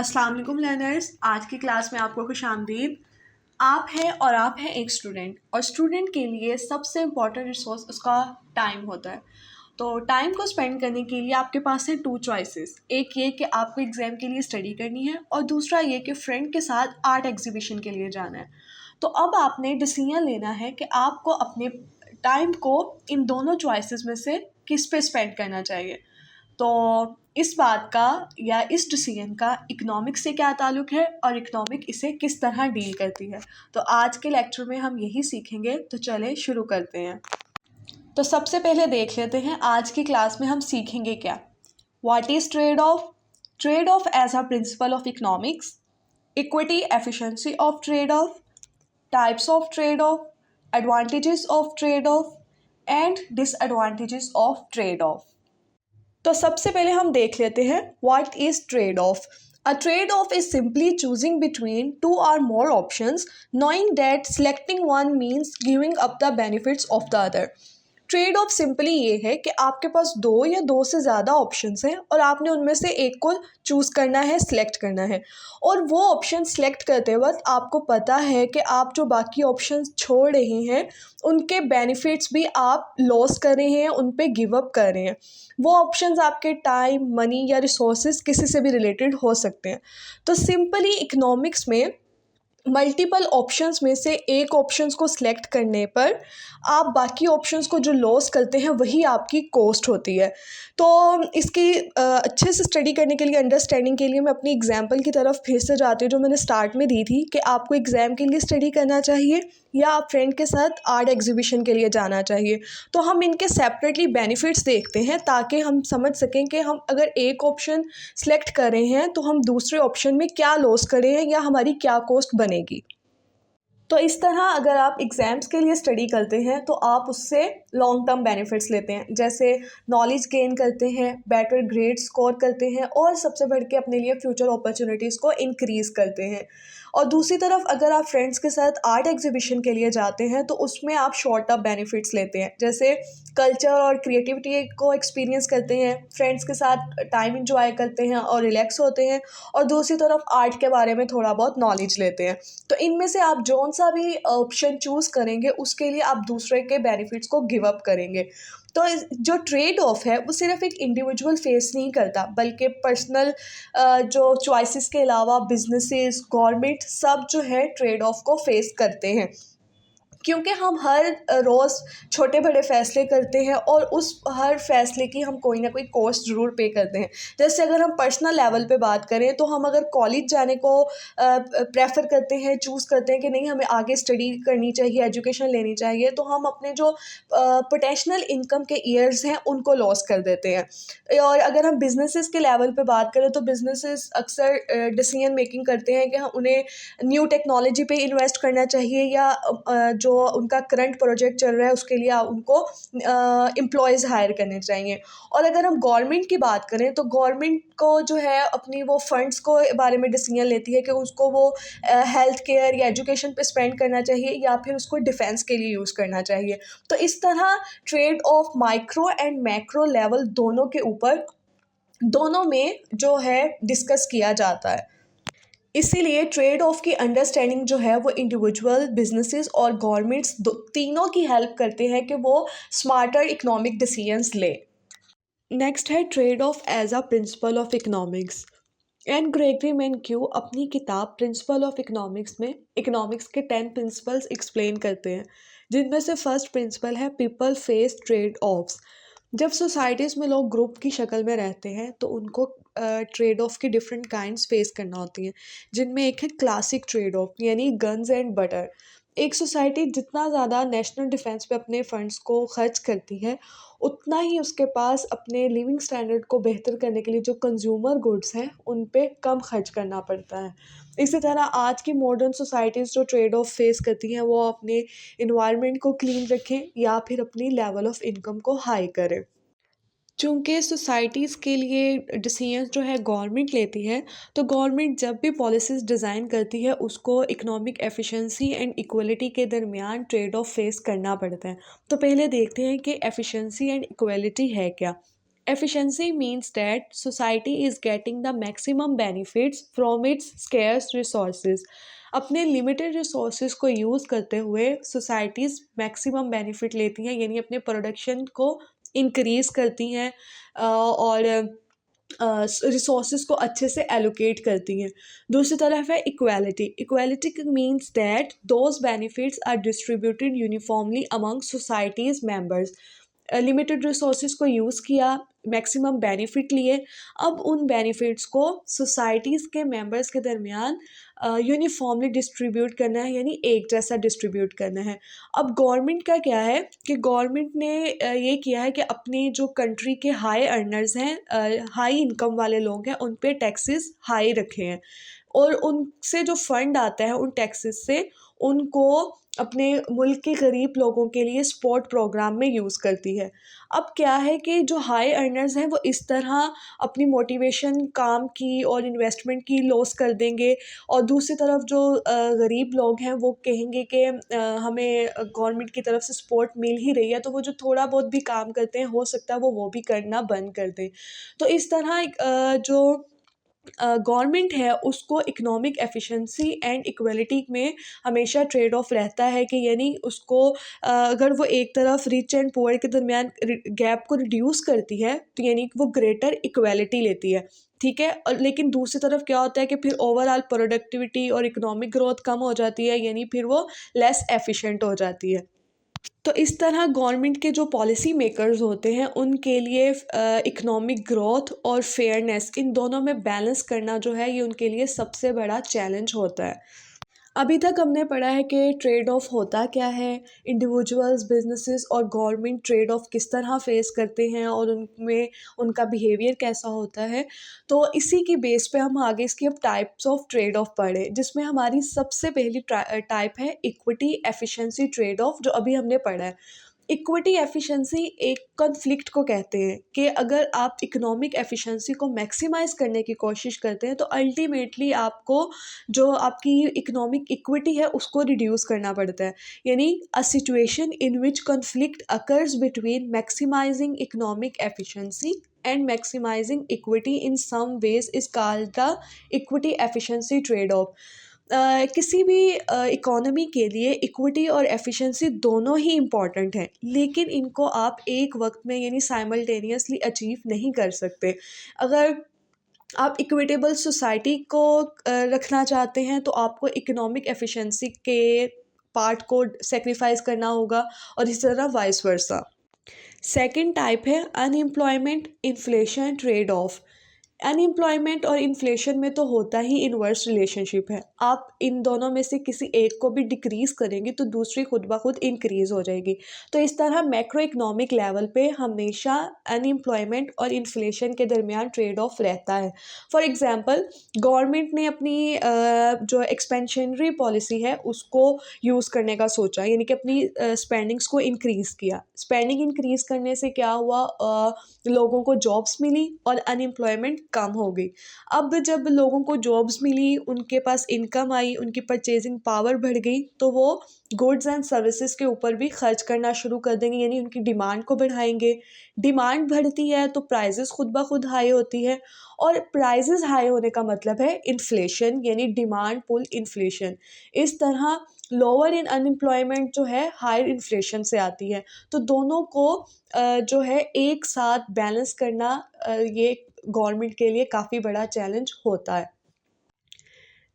अस्सलाम वालेकुम लर्नर्स, आज की क्लास में आपको खुशामदीद। आप हैं एक स्टूडेंट, और स्टूडेंट के लिए सबसे इम्पॉर्टेंट रिसोर्स उसका टाइम होता है। तो टाइम को स्पेंड करने के लिए आपके पास है टू चॉइसेस। एक ये कि आपको एग्ज़ाम के लिए स्टडी करनी है, और दूसरा ये कि फ्रेंड के साथ आर्ट एग्जीबिशन के लिए जाना है। तो अब आपने डिसीजन लेना है कि आपको अपने टाइम को इन दोनों चॉइसेस में से किस पे स्पेंड करना चाहिए। तो इस बात का या इस डिसीजन का इकोनॉमिक्स से क्या ताल्लुक़ है और इकोनॉमिक इसे किस तरह डील करती है, तो आज के लेक्चर में हम यही सीखेंगे। तो चलें शुरू करते हैं। तो सबसे पहले देख लेते हैं आज की क्लास में हम सीखेंगे क्या। What is trade off? Trade off as a principle of economics, equity efficiency of trade off, types of trade off, advantages of trade off and disadvantages of trade off. तो सबसे पहले हम देख लेते हैं what is trade off. A trade off is simply choosing between two or more options, knowing that selecting one means giving up the benefits of the other. Trade off simply ये है कि आपके पास दो या दो से ज़्यादा ऑप्शंस हैं और आपने उनमें से एक को चूज़ करना है, सिलेक्ट करना है। और वो ऑप्शन सेलेक्ट करते वक्त आपको पता है कि आप जो बाकी ऑप्शंस छोड़ रहे हैं उनके बेनिफिट्स भी आप लॉस कर रहे हैं, उन पे गिव अप कर रहे हैं। वो ऑप्शंस आपके टाइम, मनी या रिसोर्सेज किसी से भी रिलेटेड हो सकते हैं। तो सिंपली इकोनॉमिक्स में मल्टीपल ऑप्शंस में से एक ऑप्शंस को सिलेक्ट करने पर आप बाकी ऑप्शंस को जो लॉस करते हैं वही आपकी कॉस्ट होती है। तो इसकी अच्छे से स्टडी करने के लिए, अंडरस्टैंडिंग के लिए मैं अपनी एग्जांपल की तरफ फिर से जाती हूँ जो मैंने स्टार्ट में दी थी कि आपको एग्ज़ाम के लिए स्टडी करना चाहिए या आप फ्रेंड के साथ आर्ट एग्जीबिशन के लिए जाना चाहिए। तो हम इनके सेपरेटली बेनिफिट्स देखते हैं ताकि हम समझ सकें कि हम अगर एक ऑप्शन सेलेक्ट कर रहे हैं तो हम दूसरे ऑप्शन में क्या लॉस कर रहे हैं या हमारी क्या कॉस्ट बनेगी। तो इस तरह अगर आप एग्ज़ाम्स के लिए स्टडी करते हैं तो आप उससे लॉन्ग टर्म बेनिफिट्स लेते हैं, जैसे नॉलेज गेन करते हैं, बेटर ग्रेड स्कोर करते हैं और सबसे बढ़ के अपने लिए फ्यूचर अपॉर्चुनिटीज़ को इंक्रीज़ करते हैं। और दूसरी तरफ अगर आप फ्रेंड्स के साथ आर्ट एग्जीबिशन के लिए जाते हैं तो उसमें आप शॉर्ट टर्म बेनिफिट्स लेते हैं, जैसे कल्चर और क्रिएटिविटी को एक्सपीरियंस करते हैं, फ्रेंड्स के साथ टाइम इंजॉय करते हैं और रिलैक्स होते हैं, और दूसरी तरफ आर्ट के बारे में थोड़ा बहुत नॉलेज लेते हैं। तो इनमें से आप जौन सा भी ऑप्शन चूज़ करेंगे उसके लिए आप दूसरे के बेनिफिट्स को गिव अप करेंगे। तो जो ट्रेड ऑफ है वो सिर्फ एक इंडिविजुअल फेस नहीं करता, बल्कि पर्सनल जो चॉइसेस के अलावा बिजनेसेस, गवर्नमेंट सब जो है ट्रेड ऑफ को फेस करते हैं, क्योंकि हम हर रोज़ छोटे बड़े फ़ैसले करते हैं और उस हर फ़ैसले की हम कोई ना कोई कॉस्ट ज़रूर पे करते हैं। जैसे अगर हम पर्सनल लेवल पे बात करें तो हम अगर कॉलेज जाने को प्रेफर करते हैं, चूज़ करते हैं कि नहीं हमें आगे स्टडी करनी चाहिए, एजुकेशन लेनी चाहिए, तो हम अपने जो पोटेंशियल इनकम के ईयर्स हैं उनको लॉस कर देते हैं। और अगर हम बिजनेसेस के लेवल पे बात करें तो बिजनेसेस अक्सर डिसीजन मेकिंग करते हैं कि हम उन्हें न्यू टेक्नोलॉजी पे इन्वेस्ट करना चाहिए या जो उनका करंट प्रोजेक्ट चल रहा है उसके लिए उनको एम्प्लॉयज़ हायर करने चाहिए। और अगर हम गवर्नमेंट की बात करें तो गवर्नमेंट को जो है अपनी वो फंड्स को बारे में डिसीजन लेती है कि उसको वो हेल्थ केयर या एजुकेशन पे स्पेंड करना चाहिए या फिर उसको डिफेंस के लिए यूज़ करना चाहिए। तो इस तरह trade off micro and macro level दोनों के ऊपर, दोनों में जो है डिस्कस किया जाता है। इसीलिए ट्रेड ऑफ की अंडरस्टैंडिंग जो है वो इंडिविजुअल, बिजनेसेस और गवर्नमेंट्स तीनों की हेल्प करते हैं कि वो स्मार्टर इकोनॉमिक डिसीजंस ले। नेक्स्ट है trade off as a principle of economics. N Gregory Mankiw अपनी किताब प्रिंसिपल ऑफ इकोनॉमिक्स में इकोनॉमिक्स के 10 प्रिंसिपल्स एक्सप्लेन करते हैं, जिनमें से फर्स्ट प्रिंसिपल है पीपल फेस ट्रेड ऑफ्स। जब सोसाइटीज़ में लोग ग्रुप की शक्ल में रहते हैं तो उनको ट्रेड ऑफ की डिफरेंट काइंड्स फेस करना होती हैं, जिनमें एक है क्लासिक ट्रेड ऑफ यानी गन्स एंड बटर। एक सोसाइटी जितना ज़्यादा नेशनल डिफेंस पे अपने फंड्स को खर्च करती है उतना ही उसके पास अपने लिविंग स्टैंडर्ड को बेहतर करने के लिए जो कंज्यूमर गुड्स हैं उन पे कम खर्च करना पड़ता है। इसी तरह आज की मॉडर्न सोसाइटीज़ जो ट्रेड ऑफ फेस करती हैं वो अपने इन्वायरमेंट को क्लीन रखें या फिर अपनी लेवल ऑफ इनकम को हाई करें। चूँकि सोसाइटीज़ के लिए डिसीजंस जो है गवर्नमेंट लेती है, तो गवर्नमेंट जब भी पॉलिसीज़ डिज़ाइन करती है उसको इकोनॉमिक एफिशिएंसी एंड इक्वलिटी के दरमियान ट्रेड ऑफ फेस करना पड़ता है। तो पहले देखते हैं कि एफिशिएंसी एंड इक्वलिटी है क्या। Efficiency means that society is getting the maximum benefits from its scarce resources. अपने लिमिटेड रिसोर्सेज को यूज़ करते हुए सोसाइटीज़ मैक्सिमम बेनिफिट लेती हैं, यानी अपने प्रोडक्शन को इंक्रीज़ करती हैं और रिसोर्सेज को अच्छे से एलोकेट करती हैं। दूसरी तरफ है equality. Equality means that those benefits are distributed uniformly among society's members. Limited resources को यूज़ किया, मैक्सिमम बेनिफिट लिए, अब उन बेनिफिट्स को सोसाइटीज़ के मेंबर्स के दरमियान यूनिफॉर्मली डिस्ट्रीब्यूट करना है, यानी एक जैसा डिस्ट्रीब्यूट करना है। अब गवर्नमेंट का क्या है कि गवर्नमेंट ने ये किया है कि अपने जो कंट्री के हाई अर्नर्स हैं, हाई इनकम वाले लोग हैं, उन पे टैक्सेस हाई रखे हैं और उनसे जो फंड आता है उन टैक्सेस से उनको अपने मुल्क के गरीब लोगों के लिए स्पोर्ट प्रोग्राम में यूज़ करती है। अब क्या है कि जो हाई अर्नर्स हैं वो इस तरह अपनी मोटिवेशन काम की और इन्वेस्टमेंट की लॉस कर देंगे, और दूसरी तरफ जो गरीब लोग हैं वो कहेंगे कि हमें गवर्नमेंट की तरफ से सपोर्ट मिल ही रही है, तो वो जो थोड़ा बहुत भी काम करते हैं हो सकता है वो भी करना बंद कर दें। तो इस तरह जो गवर्नमेंट है उसको इकोनॉमिक एफिशिएंसी एंड इक्वलिटी में हमेशा ट्रेड ऑफ रहता है कि यानी उसको अगर वो एक तरफ रिच एंड पुअर के दरमियान गैप को रिड्यूस करती है तो यानी कि वो ग्रेटर इक्वलिटी लेती है, ठीक है। और लेकिन दूसरी तरफ क्या होता है कि फिर ओवरऑल प्रोडक्टिविटी और इकोनॉमिक ग्रोथ कम हो जाती है, यानी फिर वो लेस एफिशिएंट हो जाती है। तो इस तरह गवर्नमेंट के जो पॉलिसी मेकर्स होते हैं उनके लिए इकोनॉमिक ग्रोथ और फेयरनेस इन दोनों में बैलेंस करना जो है ये उनके लिए सबसे बड़ा चैलेंज होता है। अभी तक हमने पढ़ा है कि ट्रेड ऑफ होता क्या है, इंडिविजुअल्स, बिजनेसेस और गवर्नमेंट ट्रेड ऑफ किस तरह फेस करते हैं और उनमें उनका बिहेवियर कैसा होता है। तो इसी की बेस पे हम आगे इसकी अब टाइप्स ऑफ ट्रेड ऑफ पढ़े, जिसमें हमारी सबसे पहली टाइप है इक्विटी एफिशिएंसी ट्रेड ऑफ, जो अभी हमने पढ़ा है। इक्विटी एफिशिएंसी एक कॉन्फ्लिक्ट को कहते हैं कि अगर आप इकोनॉमिक एफिशिएंसी को मैक्सिमाइज करने की कोशिश करते हैं तो अल्टीमेटली आपको जो आपकी इकोनॉमिक इक्विटी है उसको रिड्यूस करना पड़ता है, यानी a situation in which conflict occurs between maximizing economic efficiency and maximizing equity in some ways is called the equity efficiency trade-off। किसी भी इकोनॉमी के लिए इक्विटी और एफिशिएंसी दोनों ही इम्पॉर्टेंट हैं, लेकिन इनको आप एक वक्त में यानी साइमल्टेनियसली अचीव नहीं कर सकते। अगर आप इक्विटेबल सोसाइटी को रखना चाहते हैं तो आपको इकोनॉमिक एफिशिएंसी के पार्ट को सेक्रीफाइस करना होगा और इसी तरह वाइस वर्सा। सेकंड टाइप है unemployment inflation trade off. Unemployment और इन्फ्लेशन में तो होता ही इन्वर्स रिलेशनशिप है। आप इन दोनों में से किसी एक को भी डिक्रीज़ करेंगे तो दूसरी खुद ब खुद इंक्रीज़ हो जाएगी। तो इस तरह मैक्रो इकोनॉमिक लेवल पे हमेशा अनएम्प्लॉयमेंट और इन्फ्लेशन के दरमियान ट्रेड ऑफ रहता है। फॉर एग्ज़ाम्पल गवर्नमेंट ने अपनी जो एक्सपेंशनरी पॉलिसी है उसको यूज़ करने का सोचा, यानी कि अपनी स्पेंडिंग्स को इंक्रीज़ किया। स्पेंडिंग इंक्रीज़ करने से क्या हुआ, लोगों को जॉब्स मिली और अनएम्प्लॉयमेंट कम हो गई। अब जब लोगों को जॉब्स मिली, उनके पास इनकम आई, उनकी परचेजिंग पावर बढ़ गई, तो वो गुड्स एंड सर्विसेज के ऊपर भी खर्च करना शुरू कर देंगे, यानी उनकी डिमांड को बढ़ाएंगे। डिमांड बढ़ती है तो प्राइजेस खुद ब खुद हाई होती है, और प्राइजेस हाई होने का मतलब है इन्फ्लेशन, यानी डिमांड पुल इन्फ्लेशन। इस तरह लोअर इन अनएम्प्लॉयमेंट जो है हायर इन्फ्लेशन से आती है। तो दोनों को जो है एक साथ बैलेंस करना ये गवर्नमेंट के लिए काफ़ी बड़ा चैलेंज होता है।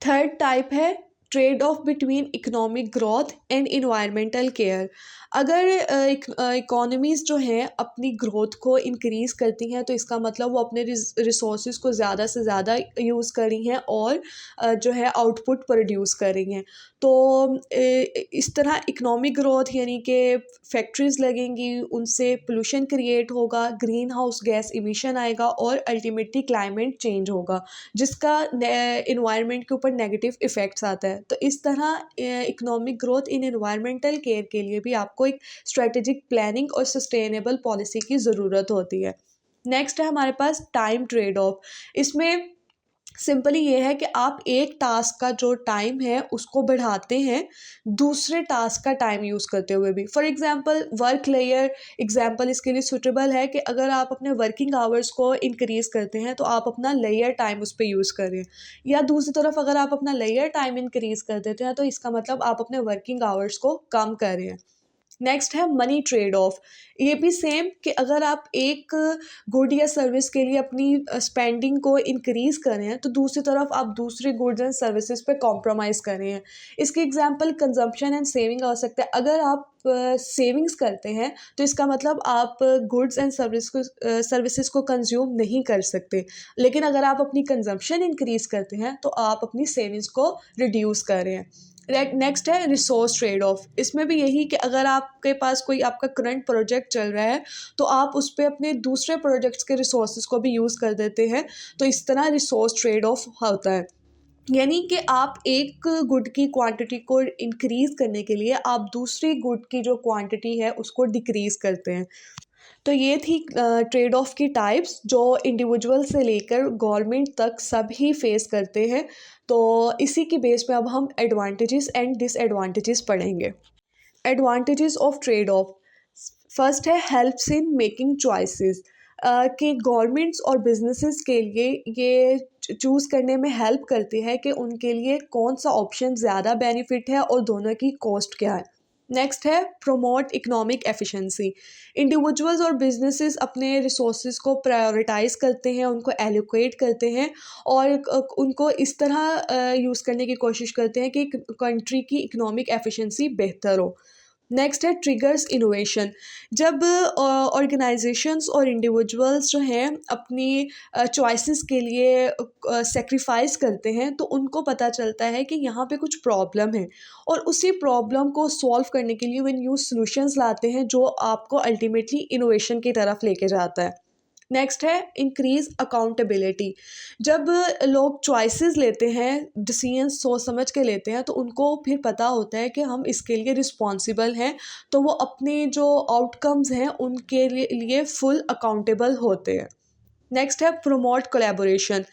थर्ड टाइप है trade of between economic growth and environmental care. अगर इकोनॉमीज़ जो हैं अपनी ग्रोथ को इंक्रीज़ करती हैं तो इसका मतलब वो अपने रिसोर्सेज को ज़्यादा से ज़्यादा यूज़ कर रही हैं और जो है आउटपुट प्रोड्यूस कर रही हैं। तो इस तरह इकोनॉमिक ग्रोथ यानी कि फैक्ट्रीज़ लगेंगी, उनसे पोल्यूशन क्रिएट होगा, ग्रीन हाउस गैस इमिशन आएगा और अल्टीमेटली क्लाइमेट चेंज होगा, जिसका इन्वायरमेंट के ऊपर नेगेटिव इफ़ेक्ट्स आता है। तो इस तरह economic growth in environmental care के लिए भी आपको एक स्ट्रेटेजिक प्लानिंग और सस्टेनेबल पॉलिसी की ज़रूरत होती है। नेक्स्ट है हमारे पास टाइम ट्रेड ऑफ। इसमें सिंपली ये है कि आप एक टास्क का जो टाइम है उसको बढ़ाते हैं दूसरे टास्क का टाइम यूज़ करते हुए भी। For example work layer example इसके लिए सूटेबल है कि अगर आप अपने वर्किंग आवर्स को इंक्रीज़ करते हैं तो आप अपना लेयर टाइम उस पे यूज़ करें, या दूसरी तरफ अगर आप अपना लेयर टाइम इंक्रीज़ कर देते हैं तो इसका मतलब आप अपने वर्किंग आवर्स को कम कर रहे हैं। नेक्स्ट है मनी ट्रेड ऑफ। ये भी सेम कि अगर आप एक गुड या सर्विस के लिए अपनी स्पेंडिंग को इंक्रीज़ कर रहे हैं तो दूसरी तरफ आप दूसरे गुड्स एंड सर्विसेज पे कॉम्प्रोमाइज़ कर रहे हैं। इसके एग्जांपल कंजम्पशन एंड सेविंग हो सकता है। अगर आप सेविंग्स करते हैं तो इसका मतलब आप गुड्स एंड सर्विसेज को कंज्यूम नहीं कर सकते, लेकिन अगर आप अपनी कंजम्पशन इंक्रीज़ करते हैं तो आप अपनी सेविंग्स को रिड्यूस कर रहे हैं। नेक्स्ट है रिसोर्स ट्रेड ऑफ। इसमें भी यही कि अगर आपके पास कोई आपका करंट प्रोजेक्ट चल रहा है तो आप उस पर अपने दूसरे प्रोजेक्ट्स के रिसोर्सेज को भी यूज़ कर देते हैं, तो इस तरह रिसोर्स ट्रेड ऑफ होता है। यानी कि आप एक गुड की क्वांटिटी को इंक्रीज़ करने के लिए आप दूसरी गुड की जो क्वांटिटी है उसको डिक्रीज़ करते हैं। तो ये थी ट्रेड ऑफ की टाइप्स जो इंडिविजुअल से लेकर गवर्नमेंट तक सभी फेस करते हैं। तो इसी की बेस पे अब हम एडवांटेजेस एंड डिसएडवांटेजेस पढ़ेंगे। Advantages of trade of. First है हेल्प्स इन मेकिंग चॉइसेस, कि गवर्नमेंट्स और बिजनेसेस के लिए ये चूज़ करने में हेल्प करती है कि उनके लिए कौन सा ऑप्शन ज़्यादा बेनिफिट है और दोनों की कॉस्ट क्या है। नेक्स्ट है प्रोमोट इकोनॉमिक एफिशिएंसी। इंडिविजुअल्स और बिजनेसेस अपने रिसोर्सेज को प्रायोरिटाइज करते हैं, उनको एलोकेट करते हैं और उनको इस तरह यूज़ करने की कोशिश करते हैं कि कंट्री की इकोनॉमिक एफिशिएंसी बेहतर हो। नेक्स्ट है ट्रिगर्स इनोवेशन। जब ऑर्गेनाइजेशंस और इंडिविजुअल्स जो हैं अपनी चॉइसेस के लिए सेक्रीफाइस करते हैं तो उनको पता चलता है कि यहाँ पे कुछ प्रॉब्लम है और उसी प्रॉब्लम को सॉल्व करने के लिए वे न्यू सॉल्यूशंस लाते हैं जो आपको अल्टीमेटली इनोवेशन की तरफ लेके जाता है। नेक्स्ट है इंक्रीज अकाउंटेबिलिटी। जब लोग चॉइसेस लेते हैं, डिसीजंस सोच समझ के लेते हैं तो उनको फिर पता होता है कि हम इसके लिए रिस्पॉन्सिबल हैं, तो वो अपने जो आउटकम्स हैं उनके लिए फुल अकाउंटेबल होते हैं। नेक्स्ट है प्रोमोट कोलैबोरेशन।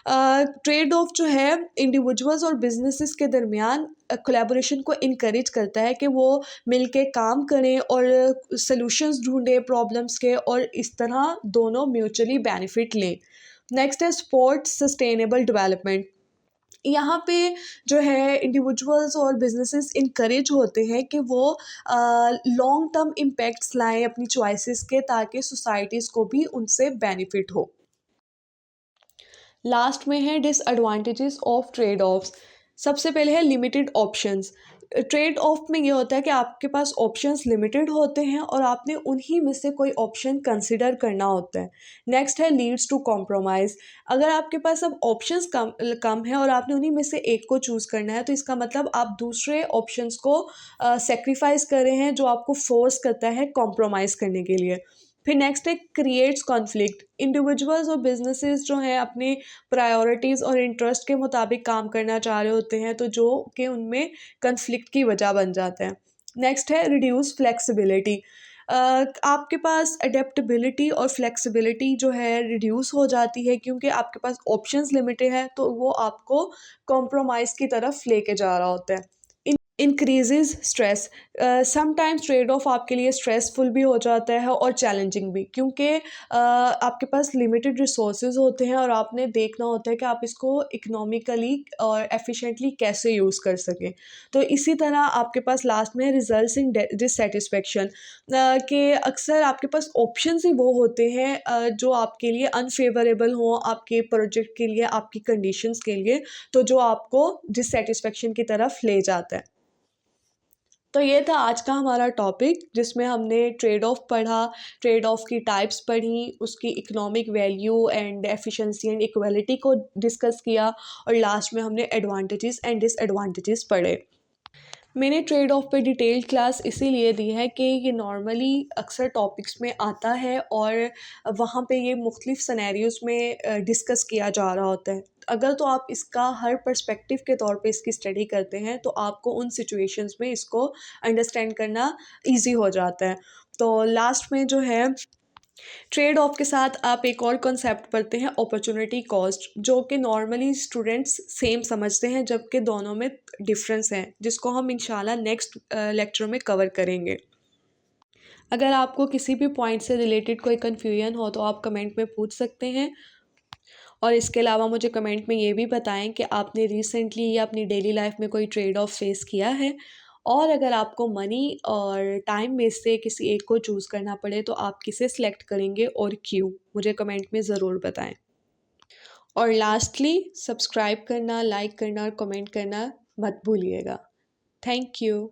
ट्रेड ऑफ जो है इंडिविजुअल्स और बिजनेसेस के दरमियान कोलैबोरेशन को इनकरेज करता है कि वो मिलके काम करें और सॉल्यूशंस ढूंढें प्रॉब्लम्स के और इस तरह दोनों म्यूचुअली बेनिफिट लें। नेक्स्ट है स्पोर्ट सस्टेनेबल डेवलपमेंट। यहाँ पे जो है इंडिविजुअल्स और बिजनेसेस इनकरेज होते हैं कि वो लॉन्ग टर्म इम्पैक्ट्स लाएं अपनी चॉइसेस के, ताकि सोसाइटीज़ को भी उनसे बेनिफिट हो। लास्ट में है डिसएडवांटेजेस ऑफ ट्रेड ऑफ्स। सबसे पहले है लिमिटेड ऑप्शंस। ट्रेड ऑफ में ये होता है कि आपके पास ऑप्शंस लिमिटेड होते हैं और आपने उन्हीं में से कोई ऑप्शन कंसिडर करना होता है। नेक्स्ट है लीड्स टू कॉम्प्रोमाइज़। अगर आपके पास अब ऑप्शंस कम कम है और आपने उन्हीं में से एक को चूज़ करना है तो इसका मतलब आप दूसरे ऑप्शंस को सेक्रीफाइस कर रहे हैं, जो आपको फोर्स करता है कॉम्प्रोमाइज़ करने के लिए। फिर नेक्स्ट है क्रिएट्स कॉन्फ्लिक्ट। इंडिविजुअल्स और बिजनेसेस जो हैं अपने प्रायोरिटीज़ और इंटरेस्ट के मुताबिक काम करना चाह रहे होते हैं, तो जो कि उनमें कन्फ्लिक्ट की वजह बन जाता है। नेक्स्ट है रिड्यूस फ्लेक्सिबिलिटी। आपके पास अडेप्टबिलिटी और फ्लेक्सिबिलिटी जो है रिड्यूस हो जाती है, क्योंकि आपके पास ऑप्शंस लिमिटेड है तो वो आपको कॉम्प्रोमाइज़ की तरफ लेके जा रहा होता है। Increases stress. Sometimes trade off आपके लिए स्ट्रेसफुल भी हो जाता है और चैलेंजिंग भी, क्योंकि आपके पास लिमिटेड रिसोर्सेज होते हैं और आपने देखना होता है कि आप इसको इकोनॉमिकली और एफिशिएंटली कैसे यूज़ कर सकें। तो इसी तरह आपके पास लास्ट में रिजल्ट्स इन डिससेटिस्फेक्शन, कि अक्सर आपके पास ऑप्शंस ही वो होते हैं जो आपके लिए अनफेवरेबल हों, आपके प्रोजेक्ट के लिए, आपकी कंडीशंस के लिए, तो जो आपको डिससेटिस्फेक्शन की तरफ ले जाता है। तो ये था आज का हमारा टॉपिक, जिसमें हमने ट्रेड ऑफ पढ़ा, ट्रेड ऑफ की टाइप्स पढ़ी, उसकी economic value and efficiency and equality को डिस्कस किया और लास्ट में हमने एडवांटेजेस एंड डिसएडवांटेजेस पढ़े। मैंने ट्रेड ऑफ पे डिटेल्ड क्लास इसीलिए दी है कि ये नॉर्मली अक्सर टॉपिक्स में आता है और वहाँ पे ये मुख्तलिफ सिनेरियोज़ में डिस्कस किया जा रहा होता है। अगर तो आप इसका हर पर्सपेक्टिव के तौर पे इसकी स्टडी करते हैं तो आपको उन सिचुएशंस में इसको अंडरस्टैंड करना ईजी हो जाता है। तो लास्ट में जो है ट्रेड ऑफ के साथ आप एक और कॉन्सेप्ट पढ़ते हैं, अपॉर्चुनिटी कॉस्ट, जो कि नॉर्मली स्टूडेंट्स सेम समझते हैं जबकि दोनों में डिफरेंस है, जिसको हम इंशाल्लाह नेक्स्ट लेक्चर में कवर करेंगे। अगर आपको किसी भी पॉइंट से रिलेटेड कोई कन्फ्यूजन हो तो आप कमेंट में पूछ सकते हैं, और इसके अलावा मुझे कमेंट में ये भी बताएं कि आपने रिसेंटली या अपनी डेली लाइफ में कोई ट्रेड ऑफ फेस किया है, और अगर आपको मनी और टाइम में से किसी एक को चूज़ करना पड़े तो आप किसे सिलेक्ट करेंगे और क्यों, मुझे कमेंट में ज़रूर बताएं। और लास्टली सब्सक्राइब करना, लाइक करना और कमेंट करना मत भूलिएगा। Thank you.